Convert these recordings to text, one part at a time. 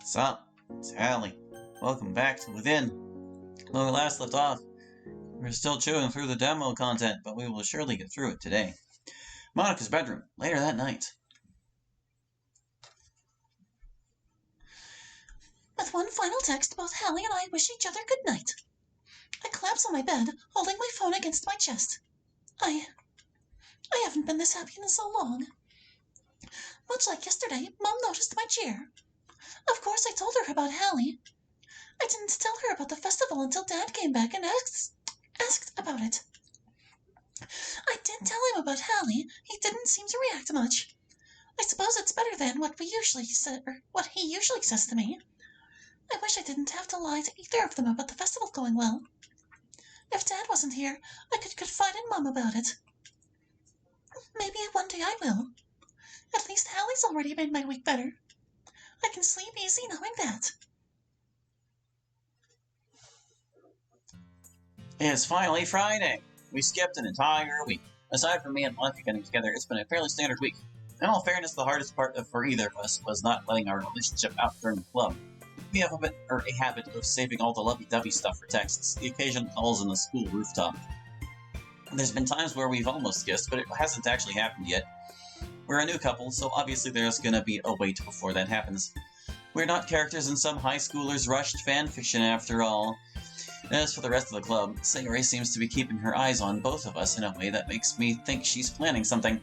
Sup? It's Hallie. Welcome back to Within. When we last left off, we're still chewing through the demo content, but we will surely get through it today. Monica's bedroom, later that night. With one final text, both Hallie and I wish each other good night. I collapse on my bed, holding my phone against my chest. I haven't been this happy in so long. Much like yesterday, Mom noticed my chair. Of course, I told her about Hallie. I didn't tell her about the festival until Dad came back and asked about it. I did tell him about Hallie. He didn't seem to react much. I suppose it's better than what he usually says to me. I wish I didn't have to lie to either of them about the festival going well. If Dad wasn't here, I could confide in Mom about it. Maybe one day I will. At least Hallie's already made my week better. I can sleep easy knowing that. It's finally Friday. We skipped an entire week. Aside from me and Monica getting together, it's been a fairly standard week. In all fairness, the hardest part for either of us was not letting our relationship out during the club. We have a habit of saving all the lovey-dovey stuff for texts, the occasional calls on the school rooftop. There's been times where we've almost kissed, but it hasn't actually happened yet. We're a new couple, so obviously there's gonna be a wait before that happens. We're not characters in some high schooler's rushed fanfiction after all. As for the rest of the club, Sayori seems to be keeping her eyes on both of us in a way that makes me think she's planning something.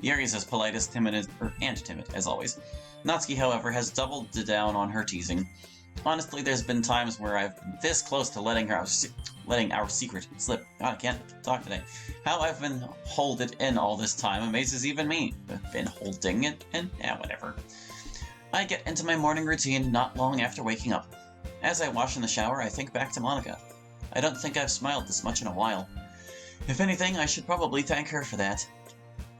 Yuri's as polite as timid as always. Natsuki, however, has doubled down on her teasing. Honestly, there's been times where I've been this close to letting our secret slip. God, I can't talk today. How I've been holding it in all this time amazes even me. I've been holding it in? Yeah, whatever. I get into my morning routine not long after waking up. As I wash in the shower, I think back to Monica. I don't think I've smiled this much in a while. If anything, I should probably thank her for that.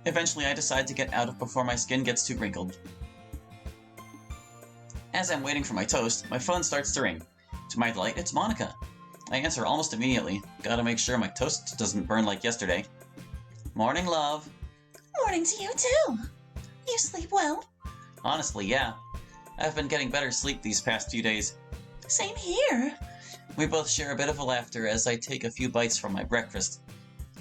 Eventually, I decide to get out before my skin gets too wrinkled. As I'm waiting for my toast, my phone starts to ring. To my delight, it's Monica. I answer almost immediately. Gotta make sure my toast doesn't burn like yesterday. Morning, love. Morning to you, too. You sleep well? Honestly, yeah. I've been getting better sleep these past few days. Same here. We both share a bit of a laughter as I take a few bites from my breakfast.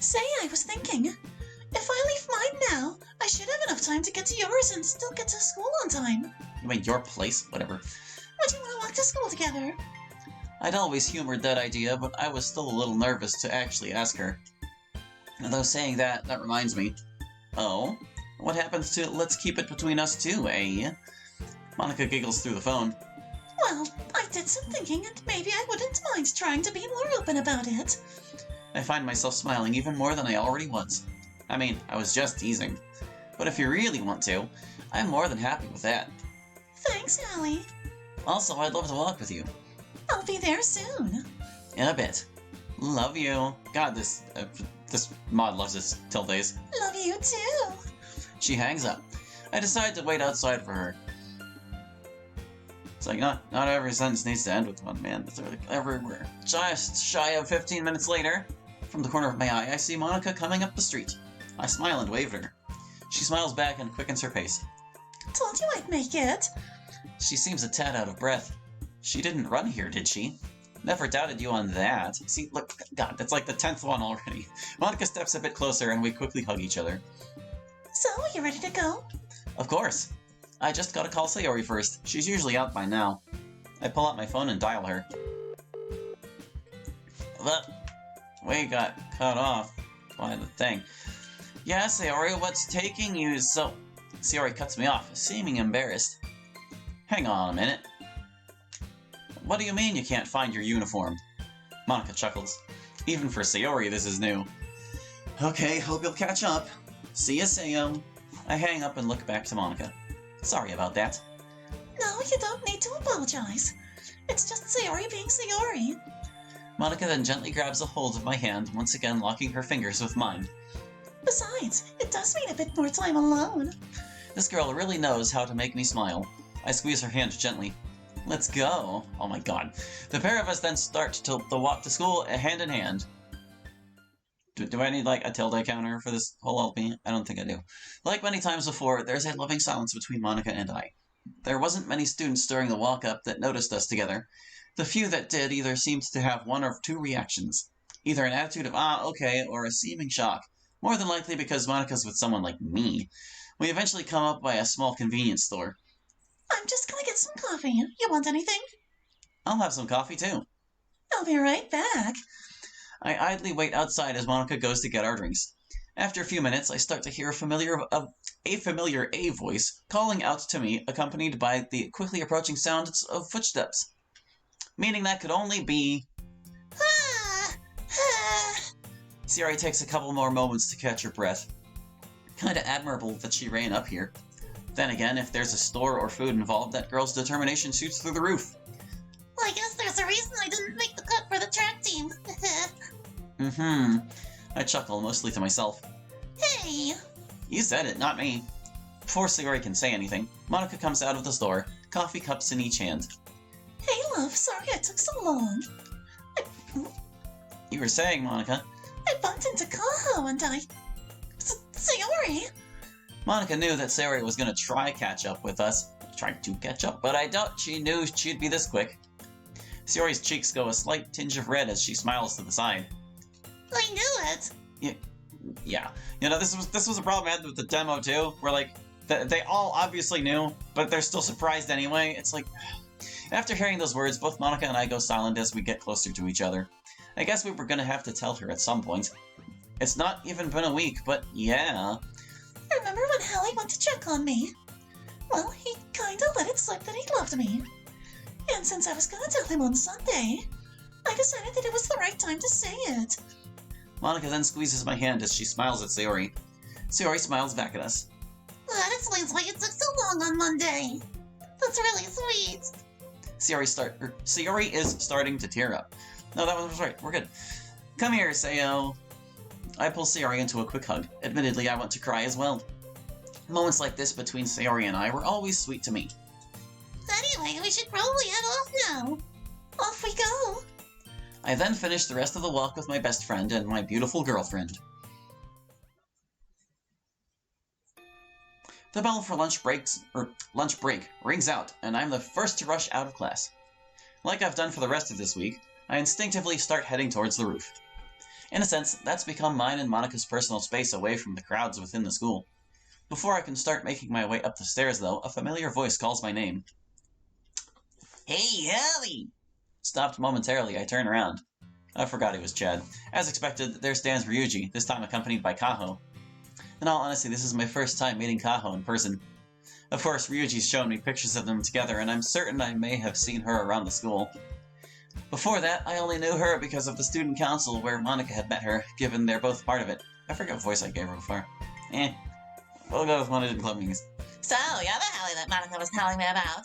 Say, I was thinking, if I leave mine now, I should have enough time to get to yours and still get to school on time. You mean your place? Whatever. Would you want to walk to school together? I'd always humored that idea, but I was still a little nervous to actually ask her. Though saying that reminds me. Oh? What happens to let's keep it between us two, eh? Monica giggles through the phone. Well, I did some thinking, and maybe I wouldn't mind trying to be more open about it. I find myself smiling even more than I already was. I mean, I was just teasing. But if you really want to, I'm more than happy with that. Thanks, Hallie. Also, I'd love to walk with you. I'll be there soon. In a bit. Love you. God, this mod loves its tildes. Love you, too. She hangs up. I decide to wait outside for her. It's like, not every sentence needs to end with one, man. It's like everywhere. Just shy of 15 minutes later, from the corner of my eye, I see Monica coming up the street. I smile and wave at her. She smiles back and quickens her pace. Told you I'd make it. She seems a tad out of breath. She didn't run here, did she? Never doubted you on that. See, look, God, that's like the 10th one already. Monica steps a bit closer and we quickly hug each other. So, you ready to go? Of course. I just gotta call Sayori first. She's usually out by now. I pull out my phone and dial her. But we got cut off by the thing. Yeah, Sayori, what's taking you so... Sayori cuts me off, seeming embarrassed. Hang on a minute. What do you mean you can't find your uniform? Monica chuckles. Even for Sayori, this is new. Okay, hope you'll catch up. See ya, Sayo. I hang up and look back to Monica. Sorry about that. No, you don't need to apologize. It's just Sayori being Sayori. Monica then gently grabs a hold of my hand, once again locking her fingers with mine. Besides, it does mean a bit more time alone. This girl really knows how to make me smile. I squeeze her hand gently. Let's go. Oh my god. The pair of us then start to walk to school hand in hand. Do I need, like, a tilde counter for this whole LP? I don't think I do. Like many times before, there's a loving silence between Monica and I. There wasn't many students during the walk-up that noticed us together. The few that did either seemed to have one of two reactions. Either an attitude of, ah, okay, or a seeming shock. More than likely because Monica's with someone like me. We eventually come up by a small convenience store. I'm just gonna get some coffee. You want anything? I'll have some coffee, too. I'll be right back. I idly wait outside as Monica goes to get our drinks. After a few minutes, I start to hear a familiar A voice calling out to me, accompanied by the quickly approaching sounds of footsteps. Meaning that could only be... Sayori takes a couple more moments to catch her breath. Kinda admirable that she ran up here. Then again, if there's a store or food involved, that girl's determination shoots through the roof. Well, I guess there's a reason I didn't make the cut for the track team. I chuckle, mostly to myself. Hey! You said it, not me. Before Sayori can say anything, Monica comes out of the store, coffee cups in each hand. Hey, love, sorry I took so long. You were saying, Monica. I bumped into Kaho and Sayori! Monica knew that Sayori was going to try catch up with us. Tried to catch up, but I doubt she knew she'd be this quick. Sayori's cheeks go a slight tinge of red as she smiles to the side. I knew it! Yeah. You know, this was a problem I had with the demo, too, where, like, they all obviously knew, but they're still surprised anyway. It's like... After hearing those words, both Monica and I go silent as we get closer to each other. I guess we were gonna have to tell her at some point. It's not even been a week, but yeah. Remember when Hallie went to check on me? Well, he kinda let it slip that he loved me. And since I was gonna tell him on Sunday, I decided that it was the right time to say it. Monica then squeezes my hand as she smiles at Sayori. Sayori smiles back at us. That explains why it took so long on Monday. That's really sweet. Sayori is starting to tear up. No, that was right. We're good. Come here, Sayo. I pull Sayori into a quick hug. Admittedly, I want to cry as well. Moments like this between Sayori and I were always sweet to me. Anyway, we should probably head off now. Off we go. I then finished the rest of the walk with my best friend and my beautiful girlfriend. The bell for lunch break rings out, and I'm the first to rush out of class. Like I've done for the rest of this week, I instinctively start heading towards the roof. In a sense, that's become mine and Monica's personal space away from the crowds within the school. Before I can start making my way up the stairs, though, a familiar voice calls my name. Hey, Hallie! Stopped momentarily, I turn around. I forgot it was Chad. As expected, there stands Ryuji, this time accompanied by Kaho. In all honesty, this is my first time meeting Kaho in person. Of course, Ryuji's shown me pictures of them together, and I'm certain I may have seen her around the school. Before that, I only knew her because of the student council where Monica had met her, given they're both part of it. I forget what voice I gave her before. We'll go with one of the club meetings. So, you're the Hallie that Monica was telling me about.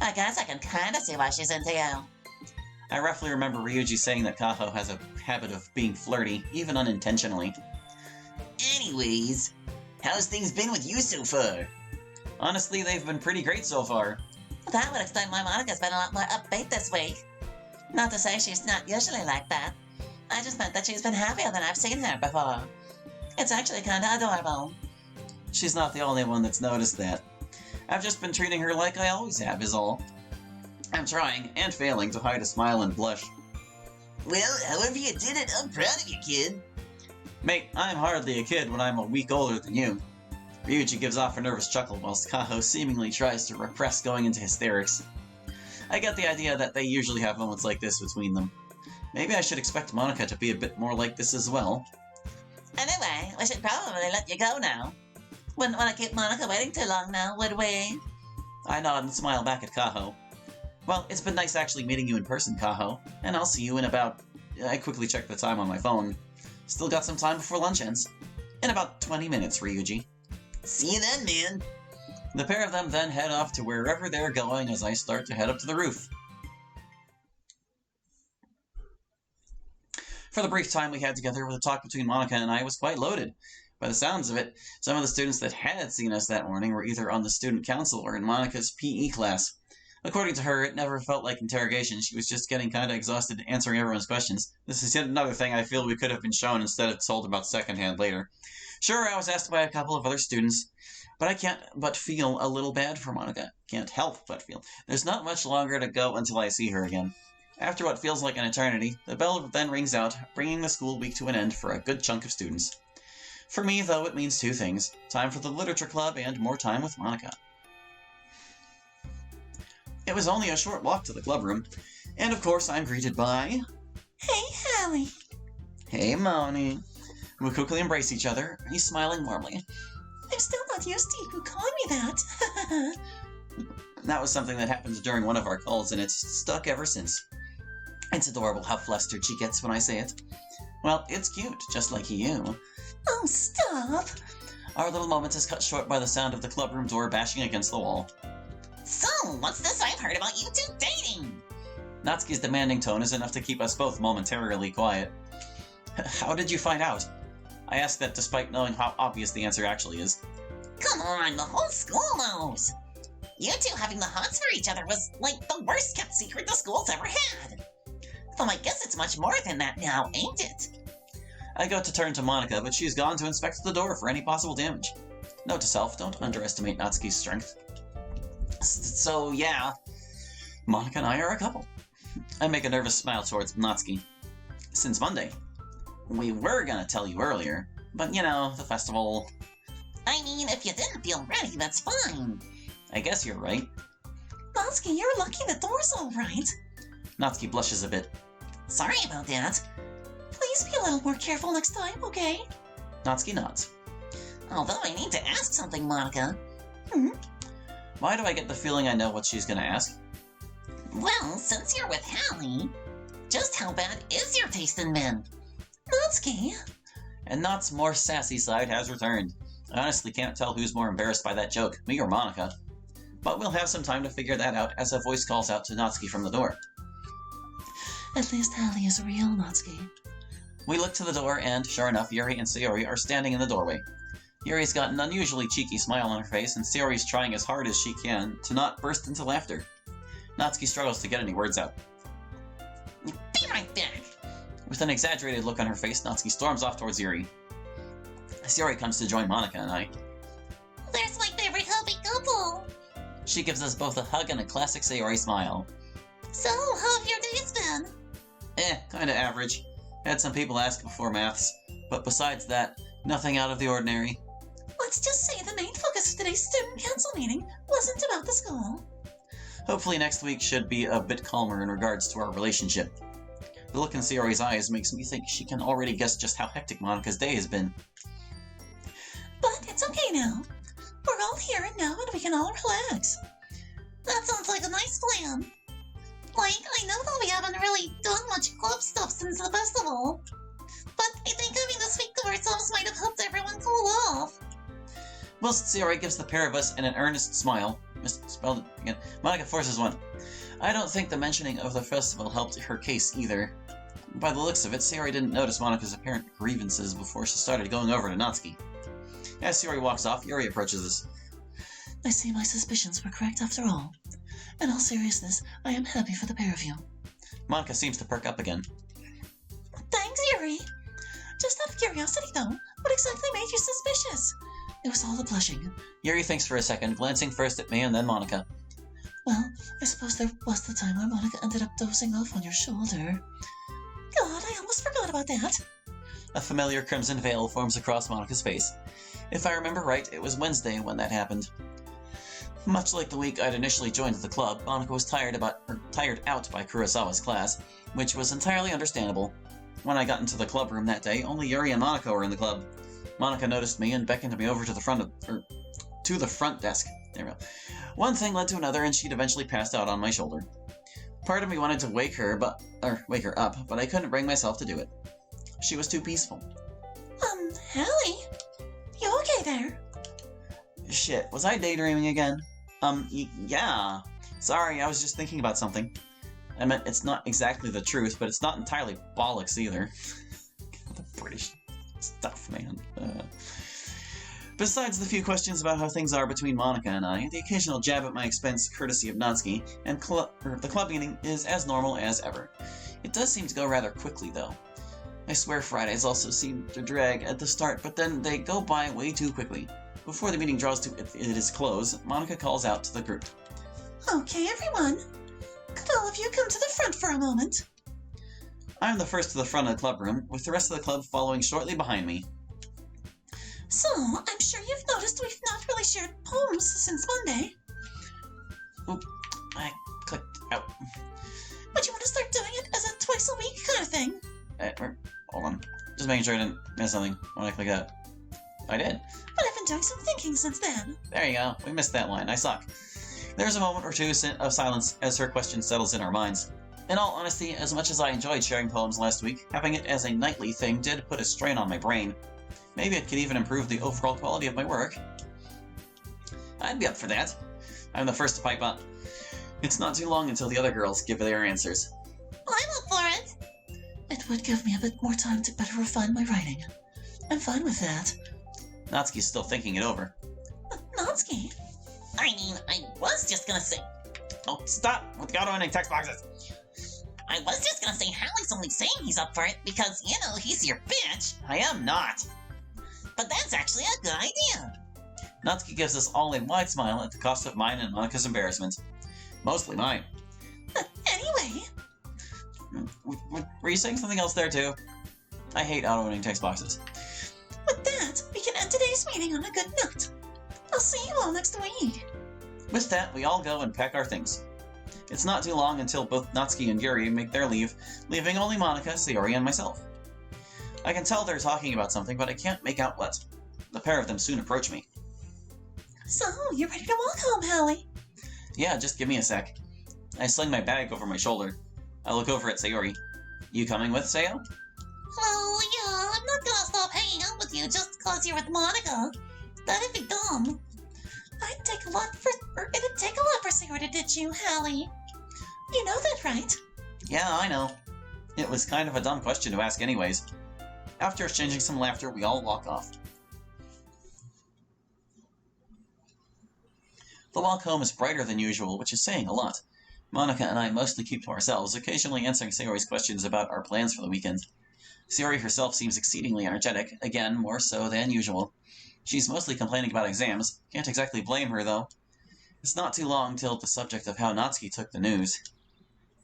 I guess I can kinda see why she's into you. I roughly remember Ryuji saying that Kaho has a habit of being flirty, even unintentionally. Anyways, how's things been with you so far? Honestly, they've been pretty great so far. That would explain why Monica's been a lot more upbeat this week. Not to say she's not usually like that. I just meant that she's been happier than I've seen her before. It's actually kinda adorable. She's not the only one that's noticed that. I've just been treating her like I always have, is all. I'm trying, and failing, to hide a smile and blush. Well, however you did it, I'm proud of you, kid. Mate, I'm hardly a kid when I'm a week older than you. Ryuji gives off a nervous chuckle whilst Kaho seemingly tries to repress going into hysterics. I get the idea that they usually have moments like this between them. Maybe I should expect Monica to be a bit more like this as well. Anyway, we should probably let you go now. Wouldn't want to keep Monica waiting too long now, would we? I nod and smile back at Kaho. Well, it's been nice actually meeting you in person, Kaho, and I'll see you in about... I quickly checked the time on my phone. Still got some time before lunch ends. In about 20 minutes, Ryuji. See you then, man. The pair of them then head off to wherever they're going as I start to head up to the roof. For the brief time we had together, the talk between Monica and I was quite loaded. By the sounds of it, some of the students that had seen us that morning were either on the student council or in Monica's PE class. According to her, it never felt like interrogation. She was just getting kinda exhausted answering everyone's questions. This is yet another thing I feel we could have been shown instead of told about secondhand later. Sure, I was asked by a couple of other students But I can't but feel a little bad for Monica. Can't help but feel. There's not much longer to go until I see her again. After what feels like an eternity, the bell then rings out, bringing the school week to an end for a good chunk of students. For me, though, it means two things. Time for the literature club and more time with Monica. It was only a short walk to the clubroom, and of course I'm greeted by... Hey, Hallie. Hey, Moni. We quickly embrace each other, he's smiling warmly. I'm still not used to you calling me that. That was something that happened during one of our calls, and it's stuck ever since. It's adorable how flustered she gets when I say it. Well, it's cute, just like you. Oh, stop. Our little moment is cut short by the sound of the clubroom door bashing against the wall. So, what's this I've heard about you two dating? Natsuki's demanding tone is enough to keep us both momentarily quiet. How did you find out? I ask that despite knowing how obvious the answer actually is. Come on, the whole school knows. You two having the hots for each other was like the worst kept secret the school's ever had. Though I guess it's much more than that now, ain't it? I go to turn to Monica, but she's gone to inspect the door for any possible damage. Note to self, don't underestimate Natsuki's strength. So yeah, Monica and I are a couple. I make a nervous smile towards Natsuki. Since Monday. We were gonna tell you earlier, but you know, the festival... I mean, if you didn't feel ready, that's fine. I guess you're right. Natsuki, you're lucky the door's all right. Natsuki blushes a bit. Sorry about that. Please be a little more careful next time, okay? Natsuki nods. Although I need to ask something, Monica. Why do I get the feeling I know what she's gonna ask? Well, since you're with Hallie, just how bad is your taste in men? Natsuki. And Nat's more sassy side has returned. I honestly can't tell who's more embarrassed by that joke, me or Monica. But we'll have some time to figure that out as a voice calls out to Natsuki from the door. At least Hallie is real, Natsuki. We look to the door and, sure enough, Yuri and Sayori are standing in the doorway. Yuri's got an unusually cheeky smile on her face, and Sayori's trying as hard as she can to not burst into laughter. Natsuki struggles to get any words out. Be right back. With an exaggerated look on her face, Natsuki storms off towards Yuri. Sayori comes to join Monica and I. There's my favorite hubby couple. She gives us both a hug and a classic Sayori smile. So, how have your days been? Kinda average. Had some people ask before maths, but besides that, nothing out of the ordinary. Let's just say the main focus of today's student council meeting wasn't about the school. Hopefully next week should be a bit calmer in regards to our relationship. The look in Sayori's eyes makes me think she can already guess just how hectic Monica's day has been. But it's okay now. We're all here now and we can all relax. That sounds like a nice plan. Like, I know that we haven't really done much club stuff since the festival, but I think having this week to ourselves might have helped everyone cool off. Whilst Sayori gives the pair of us an earnest smile, misspelled it again, Monica forces one. I don't think the mentioning of the festival helped her case either. By the looks of it, Sayori didn't notice Monica's apparent grievances before she started going over to Natsuki. As Sayori walks off, Yuri approaches us. I see my suspicions were correct after all. In all seriousness, I am happy for the pair of you. Monica seems to perk up again. Thanks, Yuri. Just out of curiosity, though, what exactly made you suspicious? It was all the blushing. Yuri thinks for a second, glancing first at me and then Monica. Well, I suppose there was the time where Monica ended up dozing off on your shoulder. God, I almost forgot about that. A familiar crimson veil forms across Monica's face. If I remember right, it was Wednesday when that happened. Much like the week I'd initially joined the club, Monica was tired out by Kurosawa's class, which was entirely understandable. When I got into the club room that day, only Yuri and Monica were in the club. Monica noticed me and beckoned me over to the front desk. There we go. One thing led to another, and she'd eventually passed out on my shoulder. Part of me wanted to wake her up, but I couldn't bring myself to do it. She was too peaceful. Hallie? You okay there? Shit, was I daydreaming again? Yeah. Sorry, I was just thinking about something. I meant it's not exactly the truth, but it's not entirely bollocks either. The British stuff, man. Besides the few questions about how things are between Monica and I, the occasional jab at my expense courtesy of Natsuki, and the club meeting is as normal as ever. It does seem to go rather quickly, though. I swear Fridays also seem to drag at the start, but then they go by way too quickly. Before the meeting draws to its close, Monica calls out to the group. Okay, everyone. Could all of you come to the front for a moment? I'm the first to the front of the club room, with the rest of the club following shortly behind me. So, I'm sure you've noticed we've not really shared poems since Monday. Oop, I clicked out. But you want to start doing it as a twice-a-week kind of thing? Hold on. Just making sure I didn't miss something when I clicked out. I did. But I've been doing some thinking since then. There you go. We missed that line. I suck. There's a moment or two of silence as her question settles in our minds. In all honesty, as much as I enjoyed sharing poems last week, having it as a nightly thing did put a strain on my brain. Maybe it could even improve the overall quality of my work. I'd be up for that. I'm the first to pipe up. It's not too long until the other girls give their answers. I'm up for it. It would give me a bit more time to better refine my writing. I'm fine with that. Natsuki's still thinking it over. Natsuki? I mean, I was just gonna say... Oh, stop with the auto-ending text boxes! I was just gonna say Hallie's only saying he's up for it because, you know, he's your bitch. I am not! But that's actually a good idea. Natsuki gives us all a wide smile at the cost of mine and Monika's embarrassment. Mostly mine. Anyway... Were you saying something else there, too? I hate auto-ending text boxes. With that, we can end today's meeting on a good note. I'll see you all next week. With that, we all go and pack our things. It's not too long until both Natsuki and Yuri make their leave, leaving only Monika, Sayori, and myself. I can tell they're talking about something, but I can't make out what. The pair of them soon approach me. So, you're ready to walk home, Hallie? Yeah, just give me a sec. I sling my bag over my shoulder. I look over at Sayori. You coming with, Sayo? Well, yeah, I'm not gonna stop hanging out with you just because you're with Monika. That'd be dumb. It'd take a lot for Sayori to ditch you, Hallie. You know that, right? Yeah, I know. It was kind of a dumb question to ask anyways. After exchanging some laughter, we all walk off. The walk home is brighter than usual, which is saying a lot. Monika and I mostly keep to ourselves, occasionally answering Sayori's questions about our plans for the weekend. Sayori herself seems exceedingly energetic, again, more so than usual. She's mostly complaining about exams. Can't exactly blame her, though. It's not too long till the subject of how Natsuki took the news.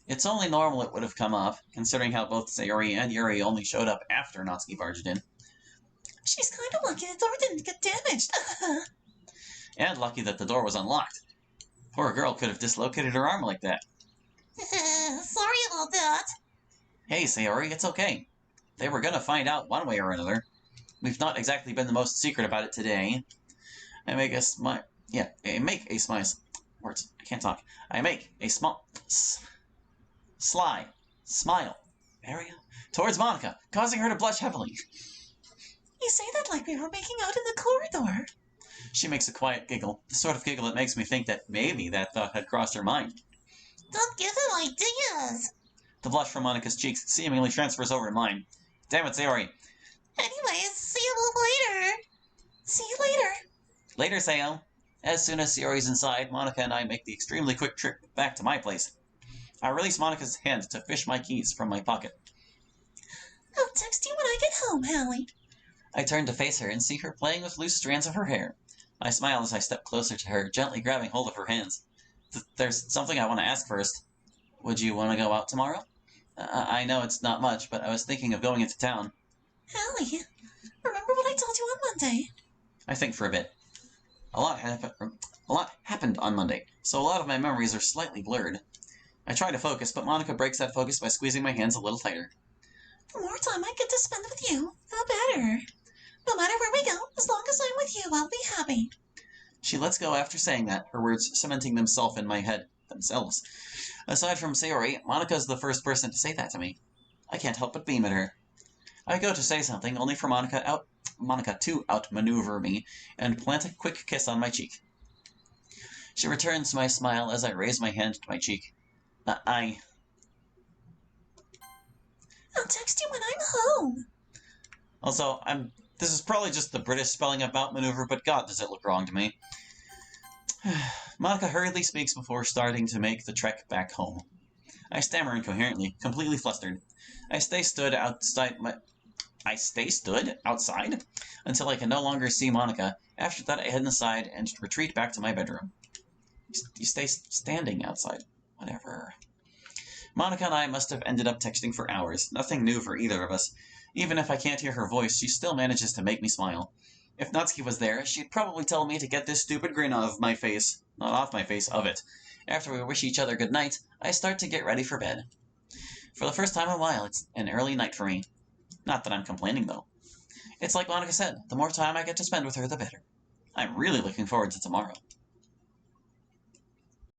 It's only normal it would have come up, considering how both Sayori and Yuri only showed up after Natsuki barged in. She's kind of lucky the door didn't get damaged. And lucky that the door was unlocked. Poor girl could have dislocated her arm like that. Sorry about that. Hey, Sayori, it's okay. They were gonna find out one way or another. We've not exactly been the most secret about it today. I make a smile. Yeah, I make a smile. Words. I can't talk. I make a small. Sly. Smile. Area. Towards Monika, causing her to blush heavily. You say that like we were making out in the corridor. She makes a quiet giggle, the sort of giggle that makes me think that maybe that thought had crossed her mind. Don't give him ideas. The blush from Monika's cheeks seemingly transfers over to mine. Damn it, Sayori. Anyways, see you all later. See you later. Later, Sayo. As soon as Sayori's inside, Monika and I make the extremely quick trip back to my place. I release Monika's hand to fish my keys from my pocket. I'll text you when I get home, Hallie. I turn to face her and see her playing with loose strands of her hair. I smile as I step closer to her, gently grabbing hold of her hands. There's something I want to ask first. Would you want to go out tomorrow? I know it's not much, but I was thinking of going into town. Hallie, remember what I told you on Monday? I think for a bit. A lot happened on Monday, so a lot of my memories are slightly blurred. I try to focus, but Monika breaks that focus by squeezing my hands a little tighter. The more time I get to spend with you, the better. No matter where we go, as long as I'm with you, I'll be happy. She lets go after saying that, her words cementing themselves in my head. Themselves. Aside from Sayori, Monika's the first person to say that to me. I can't help but beam at her. I go to say something, only for Monika to outmaneuver me and plant a quick kiss on my cheek. She returns my smile as I raise my hand to my cheek. I'll text you when I'm home. Also, this is probably just the British spelling of outmaneuver, but God, does it look wrong to me. Monika hurriedly speaks before starting to make the trek back home. I stammer incoherently, completely flustered. I stay stood outside my... I stay stood outside until I can no longer see Monica. After that, I head inside and retreat back to my bedroom. You stay standing outside. Whatever. Monica and I must have ended up texting for hours. Nothing new for either of us. Even if I can't hear her voice, she still manages to make me smile. If Natsuki was there, she'd probably tell me to get this stupid grin off my face. Not off my face, of it. After we wish each other good night, I start to get ready for bed. For the first time in a while, it's an early night for me. Not that I'm complaining, though. It's like Monica said, the more time I get to spend with her, the better. I'm really looking forward to tomorrow.